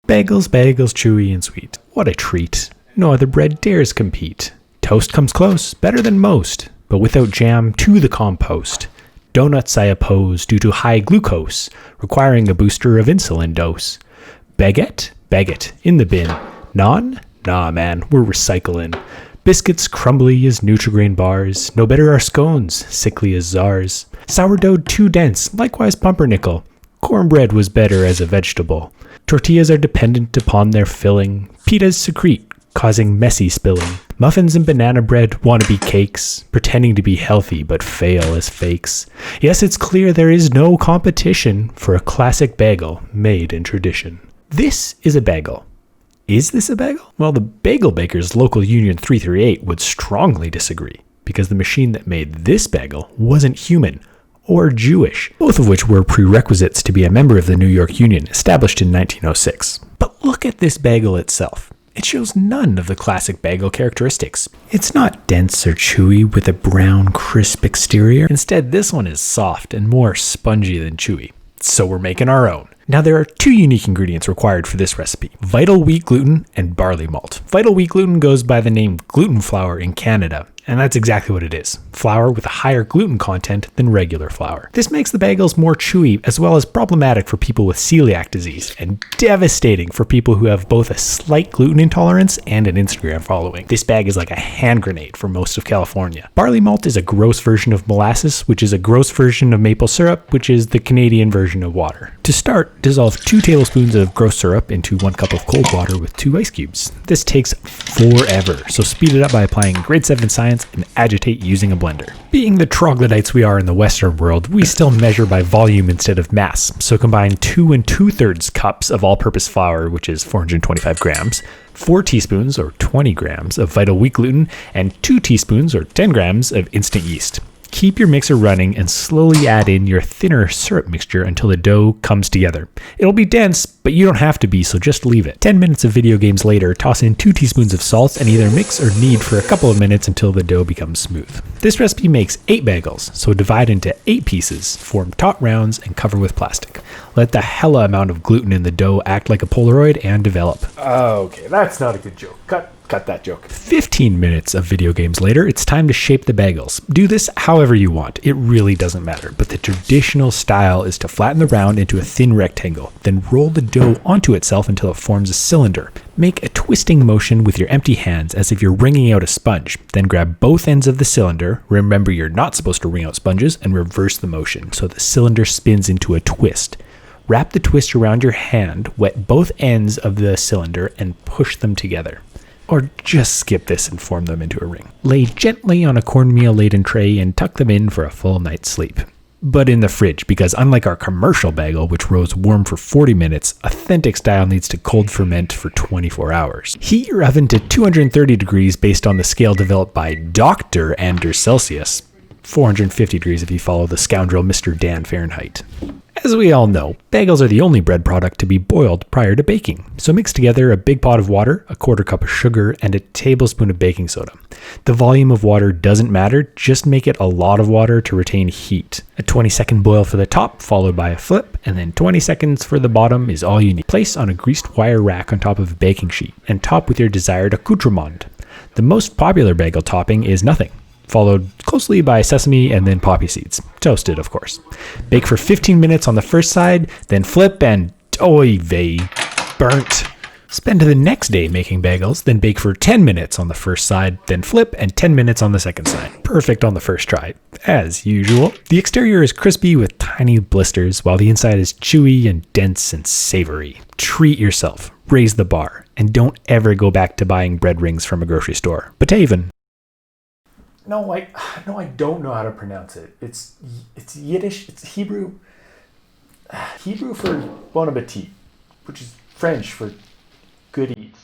Bagels, bagels, chewy and sweet. What a treat. No other bread dares compete. Toast comes close, better than most, but without jam to the compost. Donuts I oppose due to high glucose, requiring a booster of insulin dose. Baguette? Baguette, in the bin. Naan? Nah man, we're recycling. Biscuits crumbly as Nutri-Grain bars, no better are scones, sickly as czars. Sourdough too dense, likewise pumpernickel. Cornbread was better as a vegetable. Tortillas are dependent upon their filling. Pitas secrete, causing messy spilling. Muffins and banana bread wannabe cakes, pretending to be healthy but fail as fakes. Yes, it's clear there is no competition for a classic bagel made in tradition. This is a bagel. Is this a bagel? Well, the Bagel Bakers Local Union 338 would strongly disagree, because the machine that made this bagel wasn't human or Jewish, both of which were prerequisites to be a member of the New York Union, established in 1906. But look at this bagel itself. It shows none of the classic bagel characteristics. It's not dense or chewy with a brown, crisp exterior. Instead, this one is soft and more spongy than chewy. So we're making our own. Now there are two unique ingredients required for this recipe: vital wheat gluten and barley malt. Vital wheat gluten goes by the name gluten flour in Canada, and that's exactly what it is. Flour with a higher gluten content than regular flour. This makes the bagels more chewy, as well as problematic for people with celiac disease, and devastating for people who have both a slight gluten intolerance and an Instagram following. This bag is like a hand grenade for most of California. Barley malt is a gross version of molasses, which is a gross version of maple syrup, which is the Canadian version of water. To start, dissolve 2 tablespoons of gross syrup into 1 cup of cold water with 2 ice cubes. This takes forever, so speed it up by applying grade 7 science and agitate using a blender. Being the troglodytes we are in the Western world, we still measure by volume instead of mass, so combine 2 2/3 cups of all-purpose flour, which is 425 grams, 4 teaspoons or 20 grams of vital wheat gluten, and 2 teaspoons or 10 grams of instant yeast. Keep your mixer running and slowly add in your thinner syrup mixture until the dough comes together. It'll be dense, but you don't have to be, so just leave it. 10 minutes of video games later, toss in 2 teaspoons of salt and either mix or knead for a couple of minutes until the dough becomes smooth. This recipe makes 8 bagels, so divide into 8 pieces, form taut rounds, and cover with plastic. Let the hella amount of gluten in the dough act like a Polaroid and develop. Okay, that's not a good joke. Cut that joke. 15 minutes of video games later, it's time to shape the bagels. Do this however you want. It really doesn't matter. But the traditional style is to flatten the round into a thin rectangle, then roll the dough onto itself until it forms a cylinder. Make a twisting motion with your empty hands as if you're wringing out a sponge. Then grab both ends of the cylinder. Remember, you're not supposed to wring out sponges, and reverse the motion so the cylinder spins into a twist. Wrap the twist around your hand, wet both ends of the cylinder, and push them together. Or just skip this and form them into a ring. Lay gently on a cornmeal-laden tray and tuck them in for a full night's sleep. But in the fridge, because unlike our commercial bagel, which rows warm for 40 minutes, authentic style needs to cold ferment for 24 hours. Heat your oven to 230 degrees based on the scale developed by Dr. Anders Celsius. 450 degrees if you follow the scoundrel Mr. Dan Fahrenheit. As we all know, bagels are the only bread product to be boiled prior to baking. So mix together a big pot of water, a 1/4 cup of sugar, and a tablespoon of baking soda. The volume of water doesn't matter, just make it a lot of water to retain heat. A 20-second boil for the top, followed by a flip, and then 20 seconds for the bottom is all you need. Place on a greased wire rack on top of a baking sheet, and top with your desired accoutrement. The most popular bagel topping is nothing, followed closely by sesame and then poppy seeds. Toasted, of course. Bake for 15 minutes on the first side, then flip and oy vey, burnt. Spend the next day making bagels, then bake for 10 minutes on the first side, then flip, and 10 minutes on the second side. Perfect on the first try, as usual. The exterior is crispy with tiny blisters, while the inside is chewy and dense and savory. Treat yourself, raise the bar, and don't ever go back to buying bread rings from a grocery store. Bataven. No, I don't know how to pronounce it. It's Yiddish. It's Hebrew. Hebrew for bon appetit, which is French for good eats.